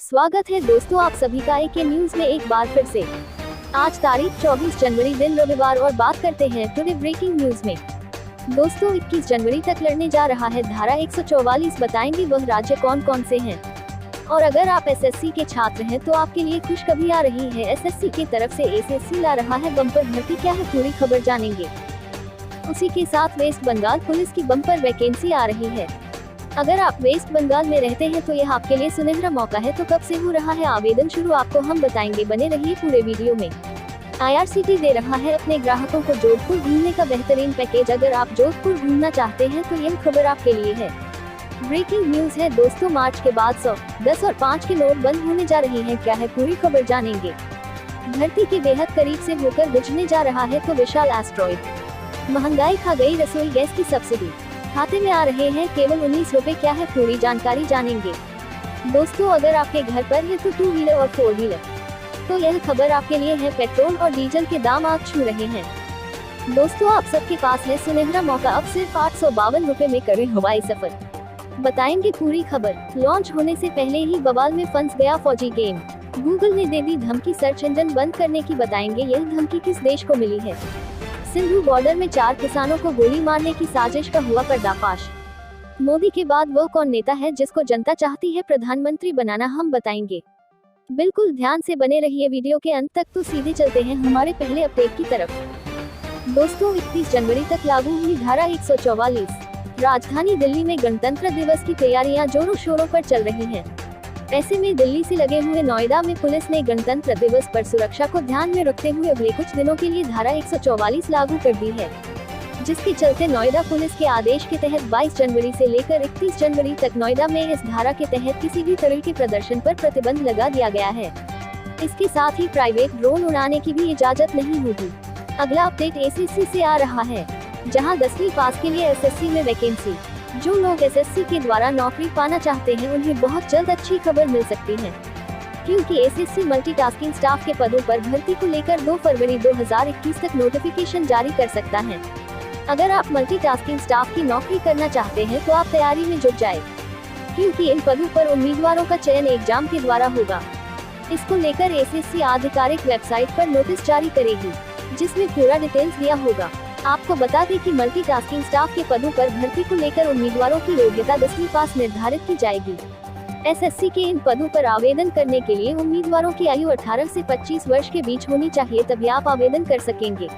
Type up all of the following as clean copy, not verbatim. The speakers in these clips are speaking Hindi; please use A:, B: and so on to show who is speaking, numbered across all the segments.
A: स्वागत है दोस्तों आप सभी का एक न्यूज में एक बार फिर से। आज तारीख 24 जनवरी दिन रविवार और बात करते हैं टुडे ब्रेकिंग न्यूज में। दोस्तों 21 जनवरी तक लड़ने जा रहा है धारा 144, बताएंगे वह राज्य कौन कौन से हैं। और अगर आप एसएससी के छात्र हैं तो आपके लिए खुशखबरी आ रही है। एसएससी की तरफ से एसएससी ला रहा है बम्पर भर्ती, क्या है पूरी खबर जानेंगे। उसी के साथ वेस्ट बंगाल पुलिस की बम्पर वैकेंसी आ रही है। अगर आप वेस्ट बंगाल में रहते हैं तो यह आपके लिए सुनहरा मौका है। तो कब से हो रहा है आवेदन शुरू, आपको हम बताएंगे, बने रहिए पूरे वीडियो में। आईआरसीटी दे रहा है अपने ग्राहकों को जोधपुर घूमने का बेहतरीन पैकेज। अगर आप जोधपुर घूमना चाहते हैं तो यह खबर आपके लिए है। ब्रेकिंग न्यूज है दोस्तों, मार्च के बाद 100, 10 और 5 के नोट बंद होने जा रहे हैं, क्या है पूरी खबर जानेंगे। धरती के बेहद करीब से होकर गुजरने जा रहा है तो विशाल एस्ट्रॉइड। महंगाई खा गई रसोई गैस की सब्सिडी, खाते में आ रहे हैं केवल 19 रुपए, क्या है पूरी जानकारी जानेंगे। दोस्तों अगर आपके घर पर है तो 2 व्हीलर और 4 व्हीलर तो यह खबर आपके लिए है। पेट्रोल और डीजल के दाम आग छू रहे हैं। दोस्तों आप सबके पास है सुनहरा मौका, अब सिर्फ 852 रुपए में करें हवाई सफर, बताएंगे पूरी खबर। लॉन्च होने से पहले ही बवाल में फंस गया फौजी गेम, गूगल ने दे दी धमकी सर्च इंजन बंद करने की, बताएंगे यह धमकी किस देश को मिली है। सिंधु बॉर्डर में 4 किसानों को गोली मारने की साजिश का हुआ पर्दाफाश। मोदी के बाद वो कौन नेता है जिसको जनता चाहती है प्रधानमंत्री बनाना, हम बताएंगे। बिल्कुल ध्यान से बने रहिए वीडियो के अंत तक। तो सीधे चलते हैं हमारे पहले अपडेट की तरफ। दोस्तों 31 जनवरी तक लागू हुई धारा 144। राजधानी दिल्ली में गणतंत्र दिवस की तैयारियां जोरों शोरों पर चल रही हैं। ऐसे में दिल्ली से लगे हुए नोएडा में पुलिस ने गणतंत्र दिवस पर सुरक्षा को ध्यान में रखते हुए अगले कुछ दिनों के लिए धारा 144 लागू कर दी है, जिसके चलते नोएडा पुलिस के आदेश के तहत 22 जनवरी से लेकर 31 जनवरी तक नोएडा में इस धारा के तहत किसी भी तरह के प्रदर्शन पर प्रतिबंध लगा दिया गया है। इसके साथ ही प्राइवेट ड्रोन उड़ाने की भी इजाजत नहीं होगी। अगला अपडेट एसएससी से आ रहा है, जहाँ 10वीं पास के लिए एसएससी में वैकेंसी। जो लोग एसएससी के द्वारा नौकरी पाना चाहते हैं उन्हें बहुत जल्द अच्छी खबर मिल सकती है, क्योंकि एसएससी मल्टीटास्किंग स्टाफ के पदों पर भर्ती को लेकर 2 फरवरी 2021 तक नोटिफिकेशन जारी कर सकता है। अगर आप मल्टीटास्किंग स्टाफ की नौकरी करना चाहते हैं तो आप तैयारी में जुट जाए, क्योंकि इन पदों पर उम्मीदवारों का चयन एग्जाम के द्वारा होगा। इसको लेकर एसएससी आधिकारिक वेबसाइट पर नोटिस जारी करेगी, जिसमें पूरा डिटेल्स दिया होगा। आपको बता दें कि मल्टीटास्किंग स्टाफ के पदों पर भर्ती को लेकर उम्मीदवारों की योग्यता 10वीं पास निर्धारित की जाएगी। एसएससी के इन पदों पर आवेदन करने के लिए उम्मीदवारों की आयु 18 से 25 वर्ष के बीच होनी चाहिए, तभी आप आवेदन कर सकेंगे।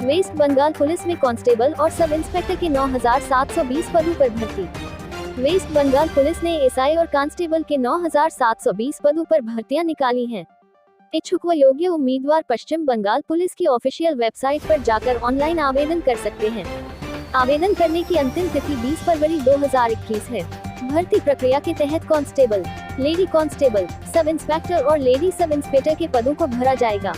A: वेस्ट बंगाल पुलिस में कांस्टेबल और सब इंस्पेक्टर के 9720 पदों पर भर्ती। वेस्ट बंगाल पुलिस ने एसआई और कांस्टेबल के 9720 पदों पर भर्तियां निकाली हैं। इच्छुक व योग्य उम्मीदवार पश्चिम बंगाल पुलिस की ऑफिशियल वेबसाइट पर जाकर ऑनलाइन आवेदन कर सकते हैं। आवेदन करने की अंतिम तिथि 20 फरवरी 2021 है। भर्ती प्रक्रिया के तहत constable, lady constable, sub inspector और लेडी सब इंस्पेक्टर के पदों को भरा जाएगा।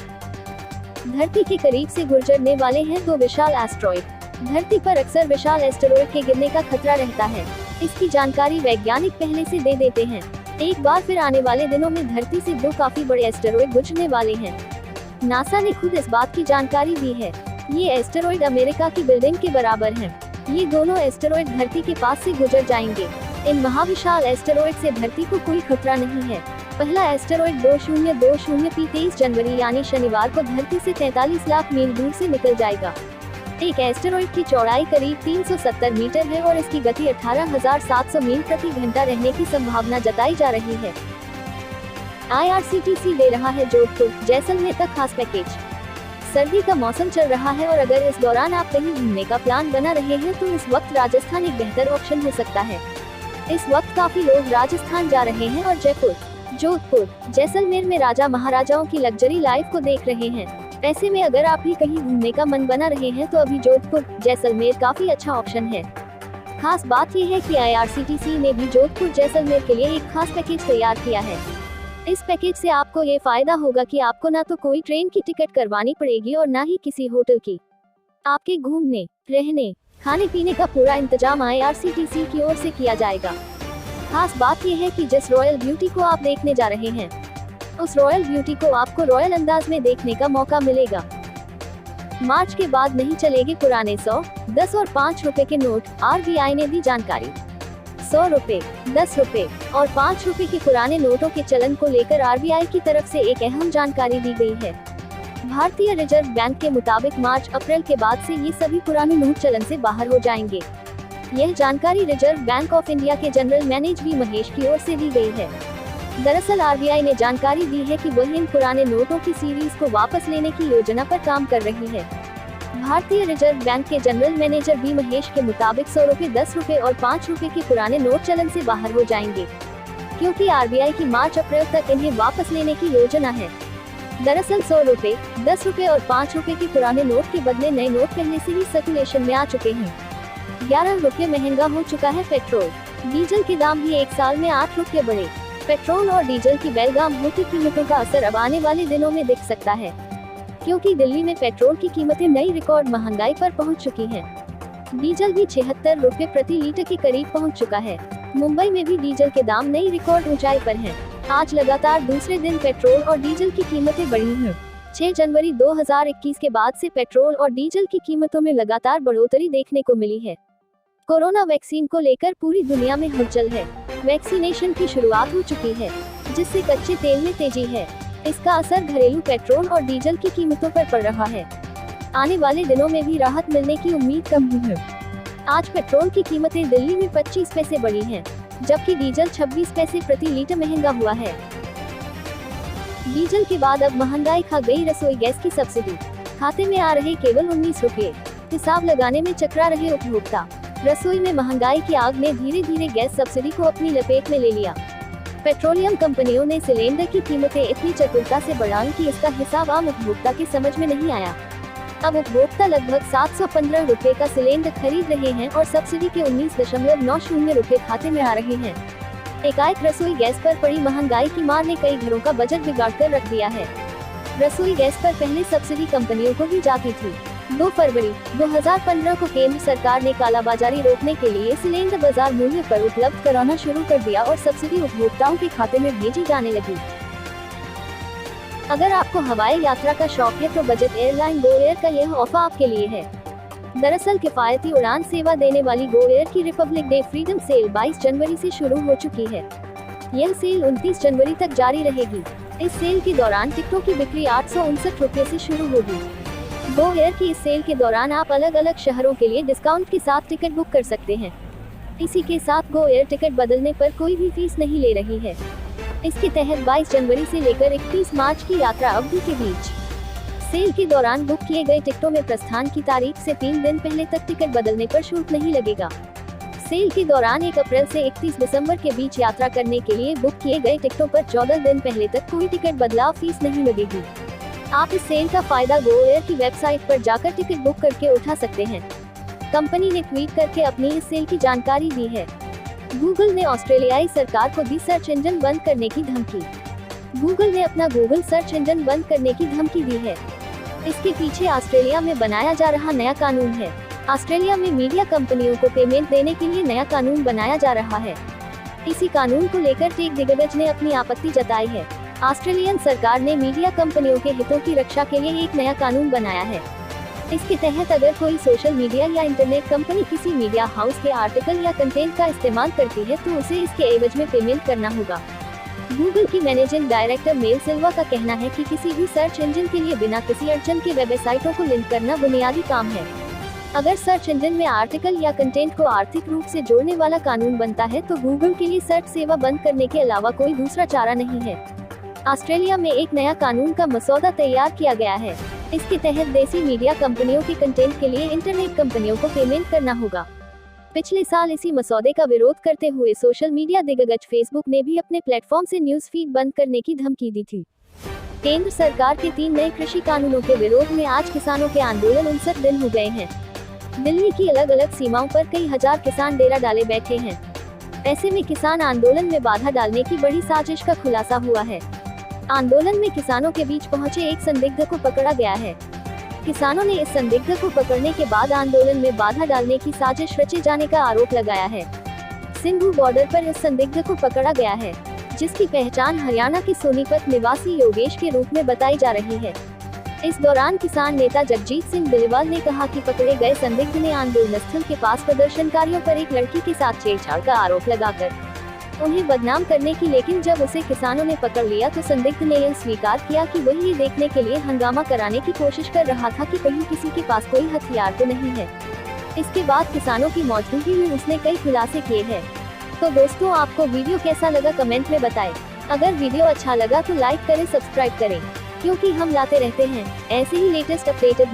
A: धरती के करीब से गुजरने वाले हैं 2 विशाल एस्ट्रॉइड। धरती पर अक्सर विशाल एस्टेरॉइड के गिरने का खतरा रहता है। इसकी जानकारी वैज्ञानिक पहले से दे देते हैं। एक बार फिर आने वाले दिनों में धरती से 2 काफी बड़े एस्टेरॉइड गुजरने वाले हैं। नासा ने खुद इस बात की जानकारी दी है। ये एस्टेरॉइड अमेरिका की बिल्डिंग के बराबर हैं। ये दोनों एस्टेरॉइड धरती के पास से गुजर जाएंगे। इन महाविशाल एस्टेरॉइड से धरती को कोई खतरा नहीं है। पहला एस्टेरॉइड 2020 P 23 जनवरी यानी शनिवार को धरती से 43 लाख मील दूर से निकल जाएगा। एक एस्टेरॉइड की चौड़ाई करीब 370 मीटर है और इसकी गति 18,700 मील प्रति घंटा रहने की संभावना जताई जा रही है। आईआरसीटीसी दे रहा है जोधपुर जैसलमेर तक खास पैकेज। सर्दी का मौसम चल रहा है और अगर इस दौरान आप कहीं घूमने का प्लान बना रहे हैं तो इस वक्त राजस्थान एक बेहतर ऑप्शन हो सकता है। इस वक्त काफी लोग राजस्थान जा रहे हैं और जयपुर, जोधपुर, जैसलमेर में राजा महाराजाओं की लग्जरी लाइफ को देख रहे हैं। ऐसे में अगर आप भी कहीं घूमने का मन बना रहे हैं तो अभी जोधपुर, जैसलमेर काफी अच्छा ऑप्शन है। खास बात यह है कि आईआरसीटीसी ने भी जोधपुर जैसलमेर के लिए एक खास पैकेज तैयार किया है। इस पैकेज से आपको ये फायदा होगा कि आपको ना तो कोई ट्रेन की टिकट करवानी पड़ेगी और ना ही किसी होटल की। आपके घूमने, रहने, खाने पीने का पूरा इंतजाम आईआरसीटीसी की ओर से किया जाएगा। खास बात यह है कि जिस रॉयल ब्यूटी को आप देखने जा रहे हैं उस रॉयल ब्यूटी को आपको रॉयल अंदाज में देखने का मौका मिलेगा। मार्च के बाद नहीं चलेंगे पुराने 100, 10 और 5 रुपए के नोट, आरबीआई ने दी जानकारी। 100 रुपए, 10 रुपए और 5 रुपए के पुराने नोटों के चलन को लेकर आरबीआई की तरफ से एक अहम जानकारी दी गई है। भारतीय रिजर्व बैंक के मुताबिक मार्च-अप्रैल के बाद से ये सभी पुराने नोट चलन से बाहर हो जाएंगे। यह जानकारी रिजर्व बैंक ऑफ इंडिया के जनरल मैनेजर वी महेश की ओर से दी गई है। दरअसल आरबीआई ने जानकारी दी है कि वह इन पुराने नोटों की सीरीज को वापस लेने की योजना पर काम कर रही है। भारतीय रिजर्व बैंक के जनरल मैनेजर वी महेश के मुताबिक 100 रुपए, 10 रुपए और 5 रुपए के पुराने नोट चलन से बाहर हो जाएंगे, क्योंकि आरबीआई की मार्च-अप्रैल तक इन्हें वापस लेने की योजना है। दरअसल 100 रुपए, 10 रुपए और 5 रुपए के पुराने नोट के बदले नए नोट पहले से ही सर्कुलेशन में आ चुके हैं। 11 रुपए महंगा हो चुका है पेट्रोल, डीजल के दाम भी एक साल में 8 रुपए बढ़े। पेट्रोल और डीजल की बेलगाम होती कीमतों का असर अब आने वाले दिनों में दिख सकता है, क्योंकि दिल्ली में पेट्रोल की कीमतें नई रिकॉर्ड महंगाई पर पहुंच चुकी हैं। डीजल भी 76 रुपए प्रति लीटर के करीब पहुंच चुका है। मुंबई में भी डीजल के दाम नई रिकॉर्ड ऊंचाई पर हैं। आज लगातार दूसरे दिन पेट्रोल और डीजल की कीमतें बढ़ी हैं। 6 जनवरी 2021 के बाद से पेट्रोल और डीजल की कीमतों में लगातार बढ़ोतरी देखने को मिली है। कोरोना वैक्सीन को लेकर पूरी दुनिया में हलचल है। वैक्सीनेशन की शुरुआत हो चुकी है, जिससे कच्चे तेल में तेजी है। इसका असर घरेलू पेट्रोल और डीजल की कीमतों पर पड़ रहा है। आने वाले दिनों में भी राहत मिलने की उम्मीद कम ही है। आज पेट्रोल की कीमतें दिल्ली में 25 पैसे बढ़ी हैं, जबकि डीजल 26 पैसे प्रति लीटर महंगा हुआ है। डीजल के बाद अब महंगाई खा गई रसोई गैस की सब्सिडी। खाते में आ रहे केवल 19 रुपए, हिसाब लगाने में चकरा रहे उपभोक्ता। रसोई में महंगाई की आग ने धीरे धीरे गैस सब्सिडी को अपनी लपेट में ले लिया। पेट्रोलियम कंपनियों ने सिलेंडर की कीमतें इतनी चतुरता से बढ़ाई कि इसका हिसाब आम उपभोक्ता के समझ में नहीं आया। अब उपभोक्ता लगभग 715 रुपए का सिलेंडर खरीद रहे हैं और सब्सिडी के 19.90 रुपए खाते में आ रहे हैं। एकाएक रसोई गैस पर पड़ी महंगाई की मार ने कई घरों का बजट बिगाड़ कर रख दिया है। रसोई गैस पर पहले सब्सिडी कंपनियों को दी जाती थी। 2 फरवरी 2015 को केंद्र सरकार ने कालाबाजारी रोकने के लिए सिलेंडर बाजार मूल्य पर उपलब्ध कराना शुरू कर दिया और सब्सिडी उपभोक्ताओं के खाते में भेजी जाने लगी। अगर आपको हवाई यात्रा का शौक है तो बजट एयरलाइन गो एयर का यह ऑफर आपके लिए है। दरअसल किफायती उड़ान सेवा देने वाली गो एयर की रिपब्लिक डे फ्रीडम सेल 22 जनवरी से शुरू हो चुकी है। यह सेल 29 जनवरी तक जारी रहेगी। इस सेल के दौरान टिकटों की बिक्री 859 रुपए से शुरू होगी। गो एयर की इस सेल के दौरान आप अलग अलग शहरों के लिए डिस्काउंट के साथ टिकट बुक कर सकते हैं। इसी के साथ गो एयर टिकट बदलने पर कोई भी फीस नहीं ले रही है। इसके तहत 22 जनवरी से लेकर 31 मार्च की यात्रा अवधि के बीच सेल के दौरान बुक किए गए टिकटों में प्रस्थान की तारीख से 3 दिन पहले तक टिकट बदलने पर शुल्क नहीं लगेगा। सेल के दौरान 1 अप्रैल से 31 दिसंबर के बीच यात्रा करने के लिए बुक किए गए टिकटों पर 14 दिन पहले तक कोई टिकट बदलाव फीस नहीं लगेगी। आप इस सेल का फायदा गो एयर की वेबसाइट पर जाकर टिकट बुक करके उठा सकते हैं। कंपनी ने ट्वीट करके अपनी इस सेल की जानकारी दी है। गूगल ने ऑस्ट्रेलियाई सरकार को दी सर्च इंजन बंद करने की धमकी। गूगल ने अपना गूगल सर्च इंजन बंद करने की धमकी दी है। इसके पीछे ऑस्ट्रेलिया में बनाया जा रहा नया कानून है। ऑस्ट्रेलिया में मीडिया कंपनियों को पेमेंट देने के लिए नया कानून बनाया जा रहा है। इसी कानून को लेकर टेक दिग्गज ने अपनी आपत्ति जताई है। ऑस्ट्रेलियन सरकार ने मीडिया कंपनियों के हितों की रक्षा के लिए एक नया कानून बनाया है। इसके तहत अगर कोई सोशल मीडिया या इंटरनेट कंपनी किसी मीडिया हाउस के आर्टिकल या कंटेंट का इस्तेमाल करती है तो उसे इसके एवज में पेमेंट करना होगा। गूगल की मैनेजिंग डायरेक्टर मेल सिल्वा का कहना है कि किसी भी सर्च इंजन के लिए बिना किसी अड़चन के वेबसाइटों को लिंक करना बुनियादी काम है। अगर सर्च इंजन में आर्टिकल या कंटेंट को आर्थिक रूप से जोड़ने वाला कानून बनता है तो गूगल के लिए सर्च सेवा बंद करने के अलावा कोई दूसरा चारा नहीं है। ऑस्ट्रेलिया में एक नया कानून का मसौदा तैयार किया गया है। इसके तहत देसी मीडिया कंपनियों के कंटेंट के लिए इंटरनेट कंपनियों को पेमेंट करना होगा। पिछले साल इसी मसौदे का विरोध करते हुए सोशल मीडिया दिग्गज फेसबुक ने भी अपने प्लेटफॉर्म से न्यूज़ फीड बंद करने की धमकी दी थी। केंद्र सरकार के 3 नए कृषि कानूनों के विरोध में आज किसानों के आंदोलन 59 दिन हो गए हैं। दिल्ली की अलग अलग सीमाओं पर कई हजार किसान डेरा डाले बैठे हैं। ऐसे में किसान आंदोलन में बाधा डालने की बड़ी साजिश का खुलासा हुआ है। आंदोलन में किसानों के बीच पहुंचे एक संदिग्ध को पकड़ा गया है। किसानों ने इस संदिग्ध को पकड़ने के बाद आंदोलन में बाधा डालने की साजिश रचे जाने का आरोप लगाया है। सिंधु बॉर्डर पर इस संदिग्ध को पकड़ा गया है, जिसकी पहचान हरियाणा के सोनीपत निवासी योगेश के रूप में बताई जा रही है। इस दौरान किसान नेता जगजीत सिंह बिलीवाल ने कहा कि पकड़े गए संदिग्ध ने आंदोलन स्थल के पास प्रदर्शनकारियों पर एक लड़की के साथ छेड़छाड़ का आरोप लगाकर उन्हें बदनाम करने की, लेकिन जब उसे किसानों ने पकड़ लिया तो संदिग्ध ने यह स्वीकार किया कि वह ये देखने के लिए हंगामा कराने की कोशिश कर रहा था कि कहीं किसी के पास कोई हथियार तो नहीं है। इसके बाद किसानों की मौजूदगी में उसने कई खुलासे किए हैं। तो दोस्तों, आपको वीडियो कैसा लगा कमेंट में बताएं। अगर वीडियो अच्छा लगा तो लाइक करें, सब्सक्राइब करें, क्योंकि हम लाते रहते हैं ऐसे ही लेटेस्ट अपडेटेड